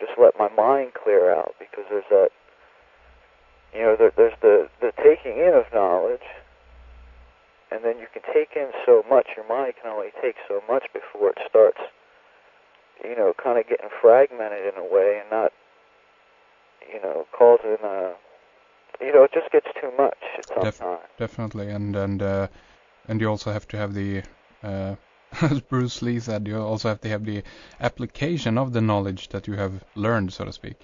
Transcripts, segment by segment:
just let my mind clear out, because there's that, there's the taking in of knowledge, and then you can take in so much, your mind can only take so much before it starts, kind of getting fragmented in a way, and not, causing, it just gets too much at some time. Definitely, and you also have to have the, as Bruce Lee said, you also have to have the application of the knowledge that you have learned, so to speak,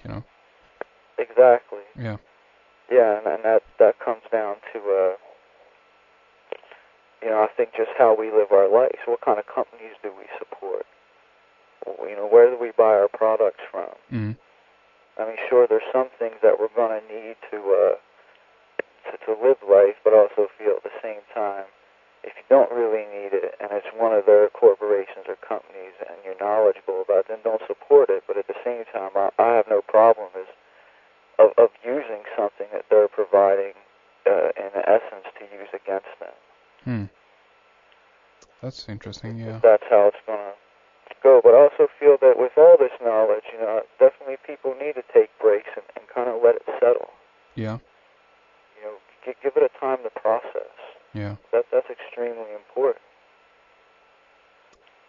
Exactly. Yeah. Yeah, and that comes down to, I think just how we live our lives. What kind of companies do we support? Where do we buy our products from? Mm-hmm. I mean, sure, there's some things that we're going to need to live life, but also feel at the same time, if you don't really need it, and it's one of their corporations or companies, and you're knowledgeable about it, then don't support it. But at the same time, I have no problem of using something that they're providing, in essence, to use against them. That's interesting, yeah. That's how it's going to go. But I also feel that with all this knowledge, definitely people need to take breaks and kind of let it settle. Yeah. Give it a time to process. Yeah. That's extremely important.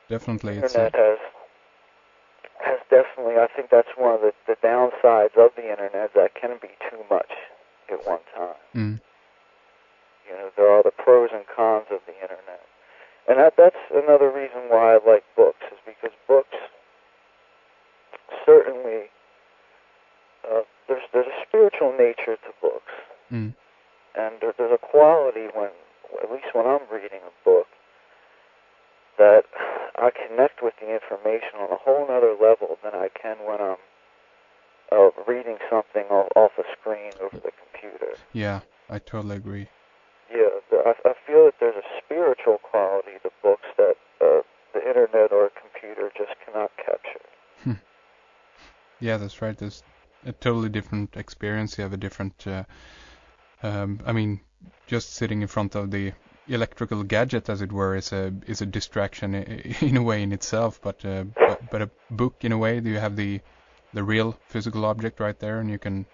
Definitely. The Internet has definitely, I think that's one of the downsides of the Internet, that can be too much at one time. There are the pros and cons of the Internet. And that's another reason why I like books, is because books, certainly, there's a spiritual nature to books. And there's a quality at least when I'm reading a book, that I connect with the information on a whole other level than I can when I'm reading something off a screen over the computer. Yeah, I totally agree. Yeah, I feel that there's a spiritual quality to books that the Internet or a computer just cannot capture. Yeah, that's right. There's a totally different experience. You have a different... I mean, just sitting in front of the electrical gadget, as it were, is a distraction in a way in itself. But a book, in a way, you have the real physical object right there, and you can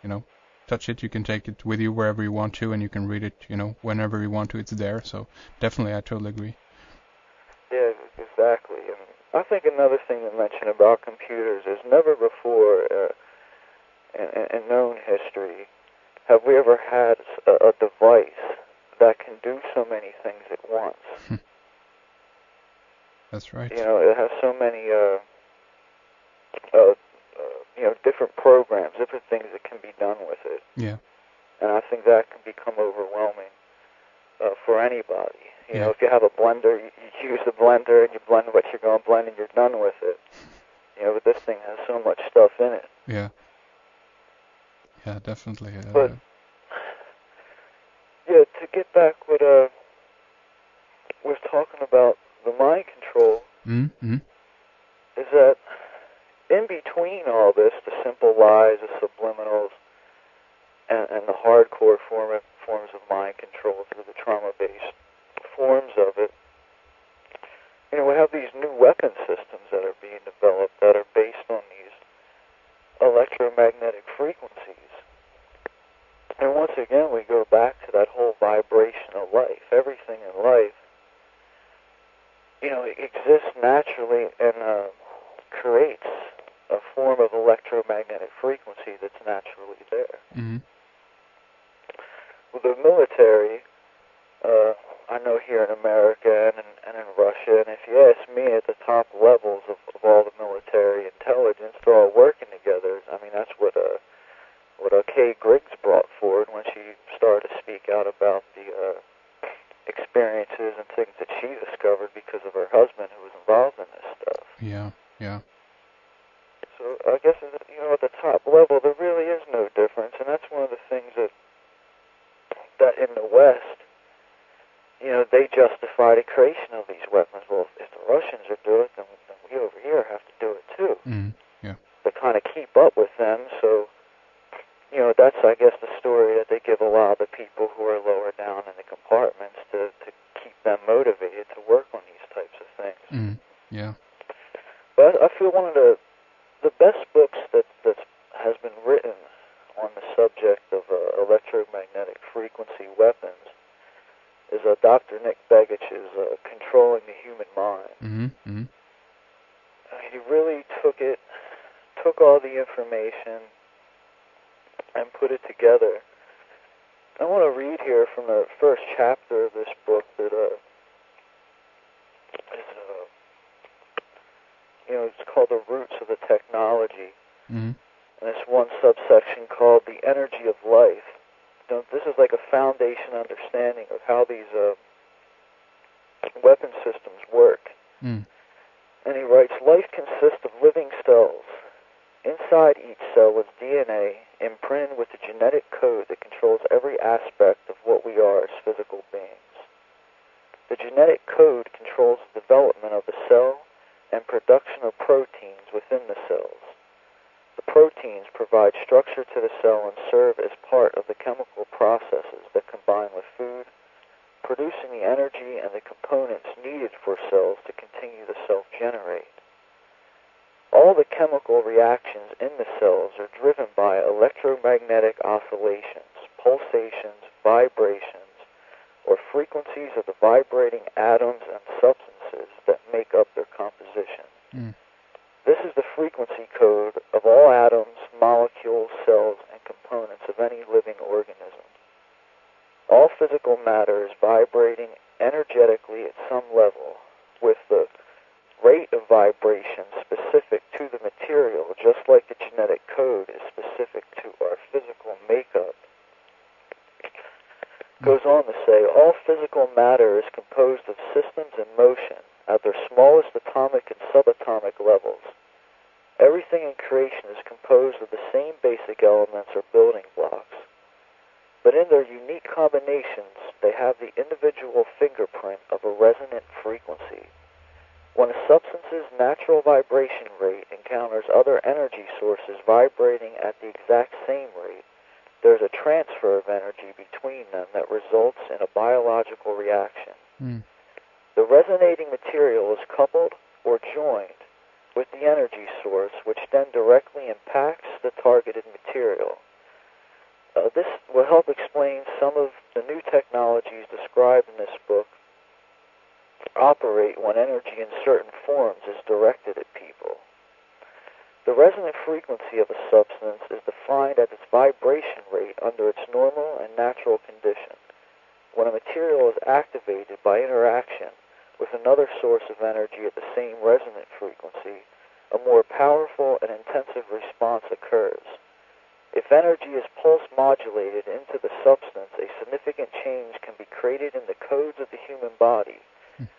touch it. You can take it with you wherever you want to, and you can read it whenever you want to. It's there. So definitely, I totally agree. Yeah, exactly. And I think another thing to mention about computers is never before in known history have we ever had a device that can do so many things at once. That's right. It has so many, different programs, different things that can be done with it. Yeah. And I think that can become overwhelming for anybody. Yeah. If you have a blender, you use the blender and you blend what you're going to blend and you're done with it. But this thing has so much stuff in it. Yeah. Yeah, definitely. But to get back what was talking about the mind control, is that in between all this, the simple lies, the subliminals, and the hardcore forms of mind control through the trauma-based forms of it, we have these new weapon systems that are being developed that are based on these electromagnetic frequencies. And once again, we go back to that whole vibration of life. Everything in life, it exists naturally and creates a form of electromagnetic frequency that's naturally there. With the military, I know here in America and in Russia, and if you ask me, at the top levels of all the military intelligence, they're all working together. I mean, that's what Kay Griggs brought forward when she started to speak out about the experiences and things that she discovered because of her husband who was involved in this stuff. Yeah. So I guess, at the top level, there really is no difference, and that's one of the things that in the West, they justify the creation of these weapons. Well, if the Russians are doing it, then we over here have to do it too. Yeah. To kind of keep up with them, so, that's, I guess, the story that they give a lot of the people who are lower down in the compartments to keep them motivated to work on these types of things. Yeah. But I feel one of the best books that Dr. Nick Begich's Controlling the Human Mind. He really took all the information and put it together. I want to read here from the first chapter of this book that it's called The Roots of the Technology. And it's one subsection called The Energy of Life. This is like a foundation understanding of how these weapon systems work. And he writes, life consists of living cells. Inside each cell is DNA imprinted with the genetic code that controls every aspect of what we are as physical beings. The genetic code controls the development of the cell and production of proteins within the cells. The proteins provide structure to the cell and serve as part of the chemical processes that combine with food, producing the energy and the components needed for cells to continue to self-generate. All the chemical reactions in the cells are driven by electromagnetic oscillations, pulsations, vibrations, or frequencies of the vibrating atoms and substances that make up their composition. This is the frequency code of all atoms, molecules, cells, and components of any living organism. All physical matter is vibrating energetically at some level, with the rate of vibration specific to the material, just like the genetic code is specific to our physical makeup. Goes on to say, all physical matter is composed of systems in motion at their smallest atomic and subatomic levels. Everything in creation is composed of the same basic elements or building blocks. But in their unique combinations, they have the individual fingerprint of a resonant frequency. When a substance's natural vibration rate encounters other energy sources vibrating at the exact same rate, there's a transfer of energy between them that results in a biological reaction. The resonating material is coupled or joined with the energy source, which then directly impacts the targeted material. This will help explain some of the new technologies described in this book operate when energy in certain forms is directed at people. The resonant frequency of a substance is defined as its vibration rate under its normal and natural condition. When a material is activated by interaction with another source of energy at the same resonant frequency, a more powerful and intensive response occurs. If energy is pulse modulated into the substance, a significant change can be created in the codes of the human body,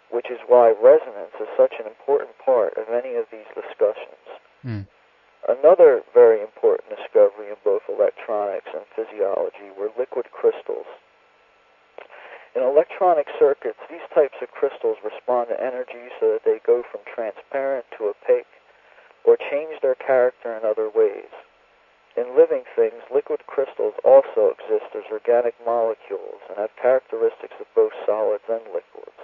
which is why resonance is such an important part of any of these discussions. Another very important discovery in both electronics and physiology were liquid crystals. In electronic circuits, these types of crystals respond to energy so that they go from transparent to opaque or change their character in other ways. In living things, liquid crystals also exist as organic molecules and have characteristics of both solids and liquids.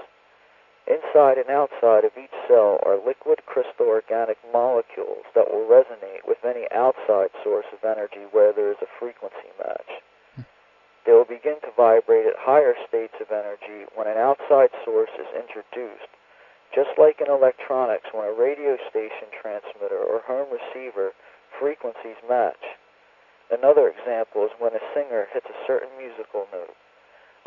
Inside and outside of each cell are liquid crystal organic molecules that will resonate with any outside source of energy where there is a frequency match. They will begin to vibrate at higher states of energy when an outside source is introduced, just like in electronics when a radio station transmitter or home receiver frequencies match. Another example is when a singer hits a certain musical note.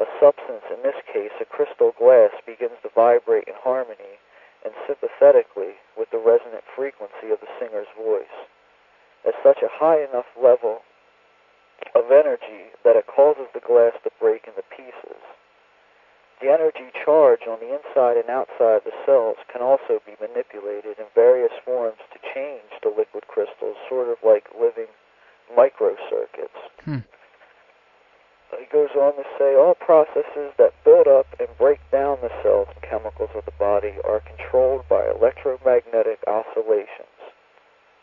A substance, in this case a crystal glass, begins to vibrate in harmony and sympathetically with the resonant frequency of the singer's voice, at such a high enough level of energy that it causes the glass to break into pieces. The energy charge on the inside and outside of the cells can also be manipulated in various forms to change the liquid crystals, sort of like living microcircuits. He goes on to say, all processes that build up and break down the cells and chemicals of the body are controlled by electromagnetic oscillations.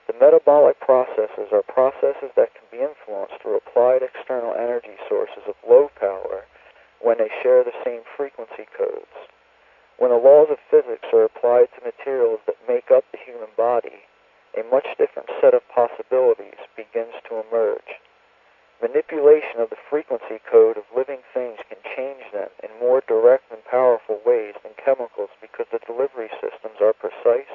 The metabolic processes are processes that can be influenced through applied external energy sources of low power when they share the same frequency codes. When the laws of physics are applied to materials that make up the human body, a much different set of possibilities begins to emerge. Manipulation of the frequency code of living things can change them in more direct and chemicals because the delivery systems are precise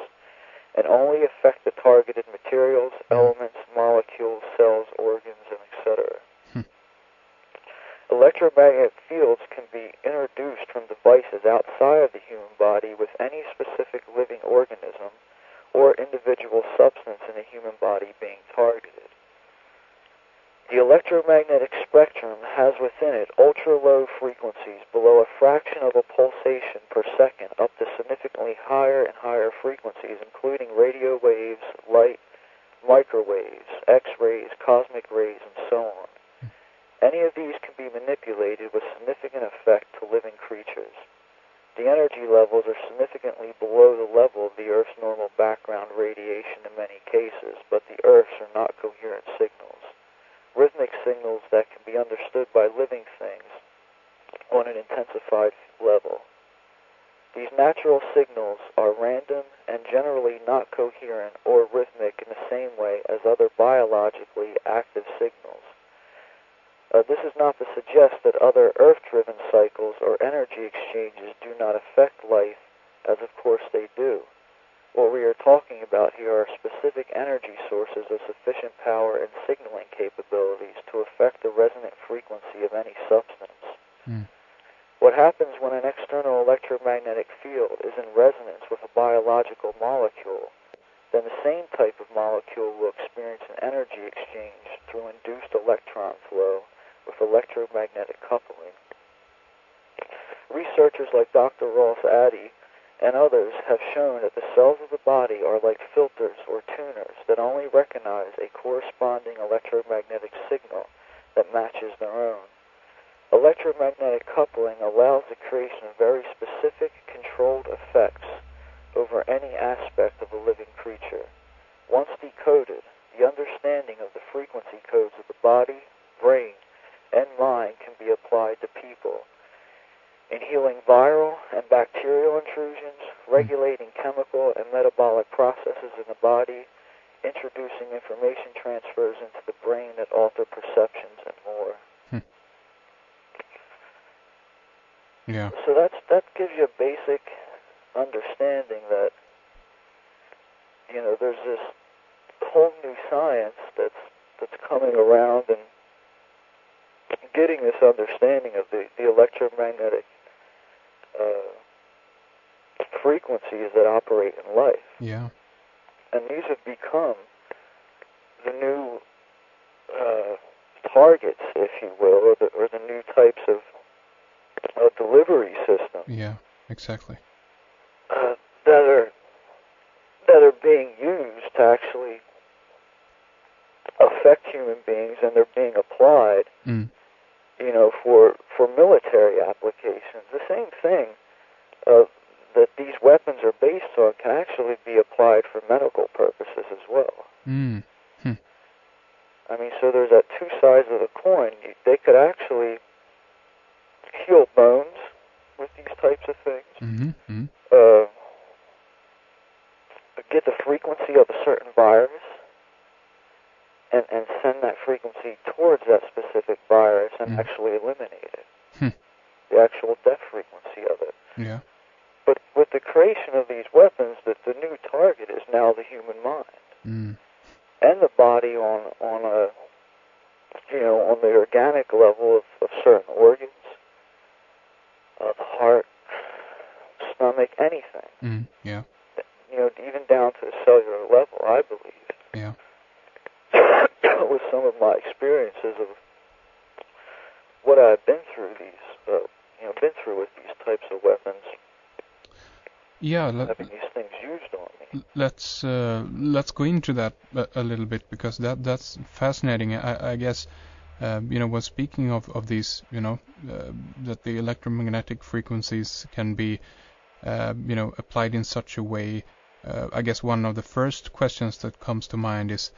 and only affect the targeted materials, elements, molecules, cells, organs, and etc. Electromagnetic fields can be introduced from devices outside of the human body with any specific living organism or individual substance in the human body being targeted. The electromagnetic spectrum has within it ultra-low frequencies below a fraction of a pulsation per second up to significantly higher and higher frequencies, including radio waves, light, microwaves, X-rays, cosmic rays, and so on. Any of these can be manipulated with significant effect to living creatures. The energy levels are significantly below the level of the Earth's normal background radiation in many cases, but the Earth's are not coherent signals. Rhythmic signals that can be understood by living things on an intensified level. These natural signals are random and generally not coherent or rhythmic in the same way as other biologically active signals. This is not to suggest that other Earth-driven cycles or energy exchanges do not affect life, as of course they do. What we are talking about here are specific energy sources of sufficient power and signaling capabilities to affect the resonant frequency of any substance. What happens when an external electromagnetic field is in resonance with a biological molecule, then the same type of molecule will experience an energy exchange through induced electron flow with electromagnetic coupling. Researchers like Dr. Ross Addy and others have shown that the cells of the body are like filters or tuners that only recognize a corresponding electromagnetic signal that matches their own. Electromagnetic coupling allows the creation of very specific, controlled effects over any aspect of a living creature. Once decoded, the understanding of the frequency codes of the body, brain, and mind can be applied to people in healing viral and bacterial intrusions, regulating chemical and metabolic processes in the body, introducing information transfers into the brain that alter perceptions, and more. Yeah. So that gives you a basic understanding that, you know, there's this whole new science that's coming around and getting this understanding of the electromagnetic frequencies that operate in life. Yeah. And these have become the new targets, if you will, or the new types of delivery system. Yeah, exactly. That are being used to actually affect human beings, and they're being applied, you know, for military applications. The same thing that these weapons are based on can actually be applied for medical purposes as well. I mean, so there's that two sides of the coin. They could actually heal bones with these types of things. Get the frequency of a certain virus and send that frequency towards that specific virus and actually eliminate it. The actual death frequency of it. Yeah. But with the creation of these weapons, the new target is now the human mind. And the body on a, you know, on the organic level of certain organs, the heart, stomach, anything. Yeah. You know, even down to the cellular level, I believe. Yeah. With some of my experiences of what I've been through been through with these types of weapons. Yeah, having these things used on me. Let's go into that a little bit, because that's fascinating. I guess you know, when speaking of these, you know, that the electromagnetic frequencies can be you know, applied in such a way. I guess one of the first questions that comes to mind is,